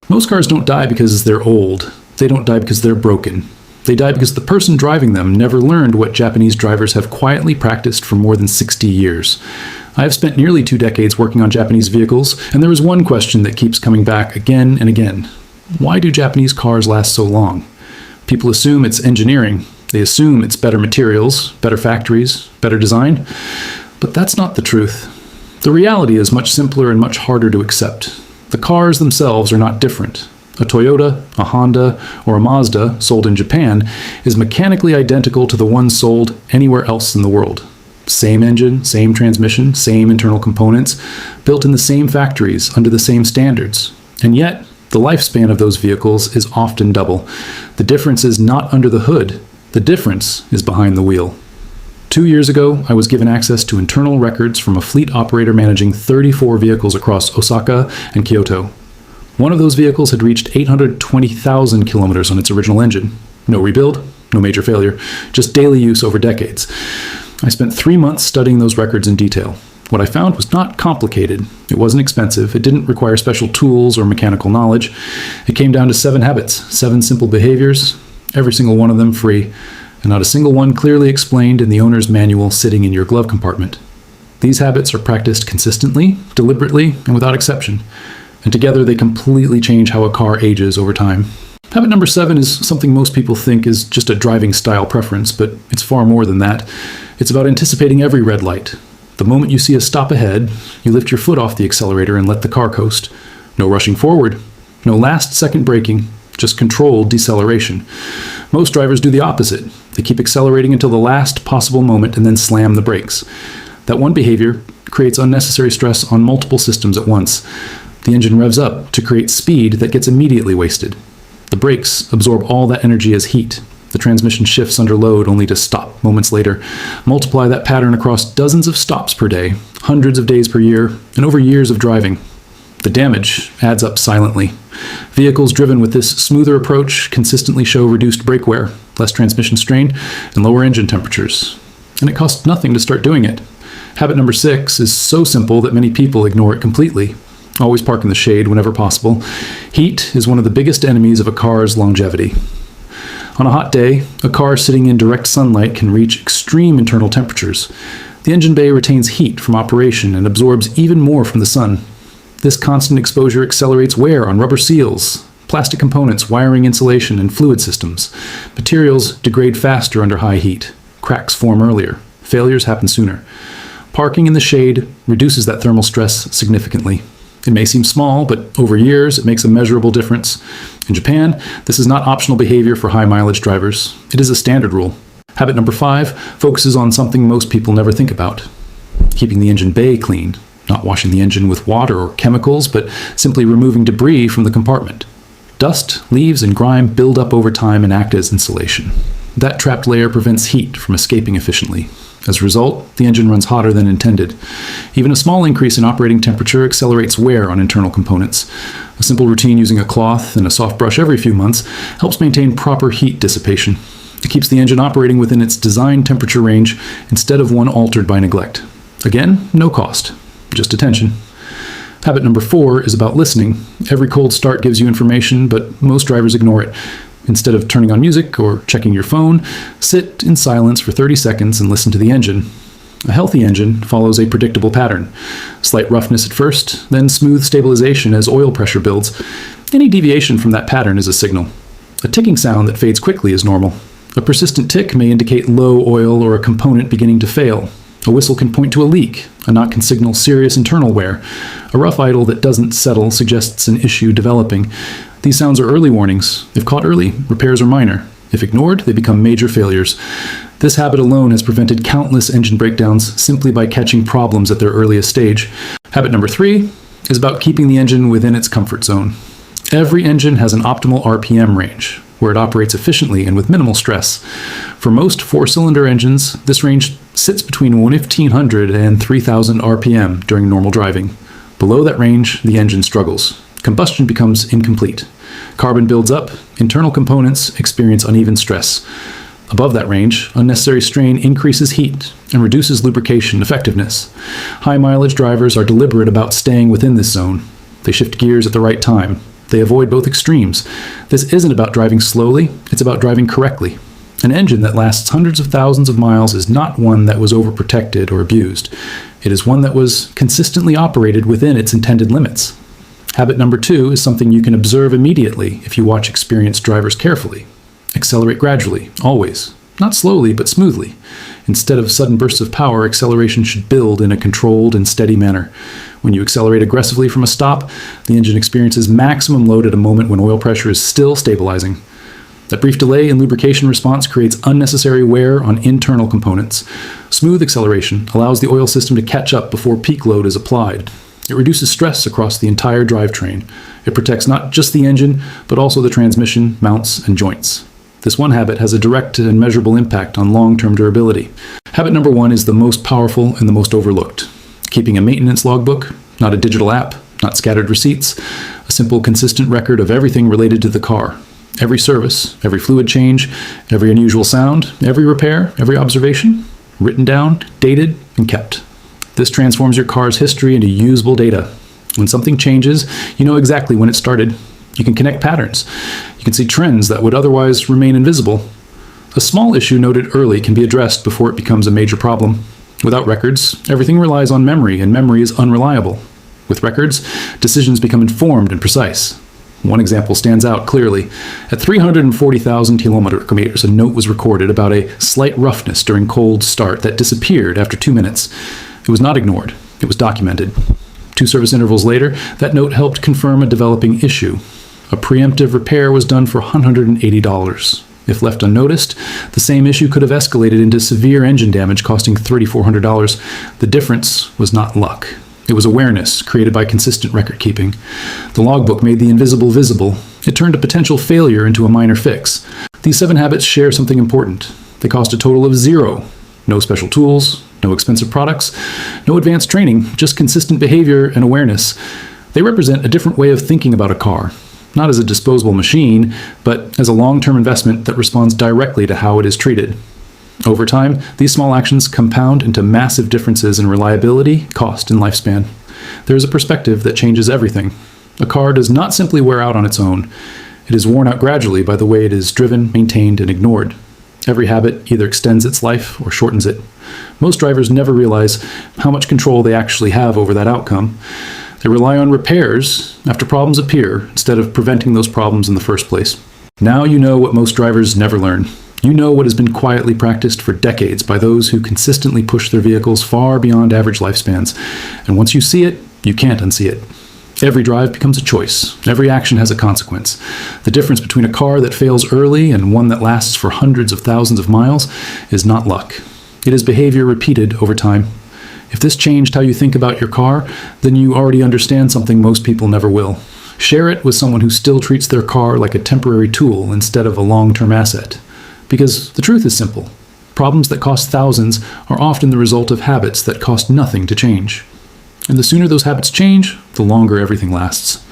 Most cars don't die because they're old. They don't die because they're broken. They die because the person driving them never learned what Japanese drivers have quietly practiced for more than 60 years. I have spent nearly 2 decades working on Japanese vehicles, and there is one question that keeps coming back again and again. Why do Japanese cars last so long? People assume it's engineering. They assume it's better materials, better factories, better design. But that's not the truth. The reality is much simpler and much harder to accept. The cars themselves are not different. A Toyota, a Honda, or a Mazda sold in Japan is mechanically identical to the one sold anywhere else in the world. Same engine, same transmission, same internal components, built in the same factories under the same standards. And yet, the lifespan of those vehicles is often double. The difference is not under the hood. The difference is behind the wheel. 2 years ago, I was given access to internal records from a fleet operator managing 34 vehicles across Osaka and Kyoto. One of those vehicles had reached 820,000 kilometers on its original engine. No rebuild, no major failure, just daily use over decades. I spent 3 months studying those records in detail. What I found was not complicated. It wasn't expensive. It didn't require special tools or mechanical knowledge. It came down to 7 habits, 7 simple behaviors, every single one of them free, and not a single one clearly explained in the owner's manual sitting in your glove compartment. These habits are practiced consistently, deliberately, and without exception. And together they completely change how a car ages over time. Habit number 7 is something most people think is just a driving style preference, but it's far more than that. It's about anticipating every red light. The moment you see a stop ahead, you lift your foot off the accelerator and let the car coast. No rushing forward, no last-second braking, just controlled deceleration. Most drivers do the opposite. They keep accelerating until the last possible moment and then slam the brakes. That one behavior creates unnecessary stress on multiple systems at once. The engine revs up to create speed that gets immediately wasted. The brakes absorb all that energy as heat. The transmission shifts under load only to stop moments later. Multiply that pattern across dozens of stops per day, hundreds of days per year, and over years of driving. The damage adds up silently. Vehicles driven with this smoother approach consistently show reduced brake wear, less transmission strain, and lower engine temperatures. And it costs nothing to start doing it. Habit number 6 is so simple that many people ignore it completely. Always park in the shade whenever possible. Heat is one of the biggest enemies of a car's longevity. On a hot day, a car sitting in direct sunlight can reach extreme internal temperatures. The engine bay retains heat from operation and absorbs even more from the sun. This constant exposure accelerates wear on rubber seals, plastic components, wiring, insulation, and fluid systems. Materials degrade faster under high heat. Cracks form earlier. Failures happen sooner. Parking in the shade reduces that thermal stress significantly. It may seem small, but over years it makes a measurable difference. In Japan, this is not optional behavior for high-mileage drivers. It is a standard rule. Habit number 5 focuses on something most people never think about: keeping the engine bay clean. Not washing the engine with water or chemicals, but simply removing debris from the compartment. Dust, leaves, and grime build up over time and act as insulation. That trapped layer prevents heat from escaping efficiently. As a result, the engine runs hotter than intended. Even a small increase in operating temperature accelerates wear on internal components. A simple routine using a cloth and a soft brush every few months helps maintain proper heat dissipation. It keeps the engine operating within its design temperature range instead of one altered by neglect. Again, no cost, just attention. Habit number 4 is about listening. Every cold start gives you information, but most drivers ignore it. Instead of turning on music or checking your phone, sit in silence for 30 seconds and listen to the engine. A healthy engine follows a predictable pattern. Slight roughness at first, then smooth stabilization as oil pressure builds. Any deviation from that pattern is a signal. A ticking sound that fades quickly is normal. A persistent tick may indicate low oil or a component beginning to fail. A whistle can point to a leak. A knock can signal serious internal wear. A rough idle that doesn't settle suggests an issue developing. These sounds are early warnings. If caught early, repairs are minor. If ignored, they become major failures. This habit alone has prevented countless engine breakdowns simply by catching problems at their earliest stage. Habit number 3 is about keeping the engine within its comfort zone. Every engine has an optimal RPM range, where it operates efficiently and with minimal stress. For most 4-cylinder engines, this range sits between 1,500 and 3,000 RPM during normal driving. Below that range, the engine struggles. Combustion becomes incomplete. Carbon builds up, internal components experience uneven stress. Above that range, unnecessary strain increases heat and reduces lubrication effectiveness. High-mileage drivers are deliberate about staying within this zone. They shift gears at the right time. They avoid both extremes. This isn't about driving slowly, it's about driving correctly. An engine that lasts hundreds of thousands of miles is not one that was overprotected or abused. It is one that was consistently operated within its intended limits. Habit number 2 is something you can observe immediately if you watch experienced drivers carefully. Accelerate gradually, always. Not slowly, but smoothly. Instead of sudden bursts of power, acceleration should build in a controlled and steady manner. When you accelerate aggressively from a stop, the engine experiences maximum load at a moment when oil pressure is still stabilizing. That brief delay in lubrication response creates unnecessary wear on internal components. Smooth acceleration allows the oil system to catch up before peak load is applied. It reduces stress across the entire drivetrain. It protects not just the engine, but also the transmission, mounts, and joints. This one habit has a direct and measurable impact on long-term durability. Habit number 1 is the most powerful and the most overlooked. Keeping a maintenance logbook, not a digital app, not scattered receipts, a simple, consistent record of everything related to the car. Every service, every fluid change, every unusual sound, every repair, every observation, written down, dated, and kept. This transforms your car's history into usable data. When something changes, you know exactly when it started. You can connect patterns. You can see trends that would otherwise remain invisible. A small issue noted early can be addressed before it becomes a major problem. Without records, everything relies on memory, and memory is unreliable. With records, decisions become informed and precise. One example stands out clearly. At 340,000 kilometers, a note was recorded about a slight roughness during cold start that disappeared after 2 minutes. It was not ignored. It was documented. 2 service intervals later, that note helped confirm a developing issue. A preemptive repair was done for $180. If left unnoticed, the same issue could have escalated into severe engine damage costing $3,400. The difference was not luck. It was awareness created by consistent record keeping. The logbook made the invisible visible. It turned a potential failure into a minor fix. These 7 habits share something important. They cost a total of 0. No special tools, no expensive products, no advanced training, just consistent behavior and awareness. They represent a different way of thinking about a car, not as a disposable machine, but as a long-term investment that responds directly to how it is treated. Over time, these small actions compound into massive differences in reliability, cost, and lifespan. There is a perspective that changes everything. A car does not simply wear out on its own. It is worn out gradually by the way it is driven, maintained, and ignored. Every habit either extends its life or shortens it. Most drivers never realize how much control they actually have over that outcome. They rely on repairs after problems appear instead of preventing those problems in the first place. Now you know what most drivers never learn. You know what has been quietly practiced for decades by those who consistently push their vehicles far beyond average lifespans. And once you see it, you can't unsee it. Every drive becomes a choice. Every action has a consequence. The difference between a car that fails early and one that lasts for hundreds of thousands of miles is not luck. It is behavior repeated over time. If this changed how you think about your car, then you already understand something most people never will. Share it with someone who still treats their car like a temporary tool instead of a long-term asset. Because the truth is simple. Problems that cost thousands are often the result of habits that cost nothing to change. And the sooner those habits change, the longer everything lasts.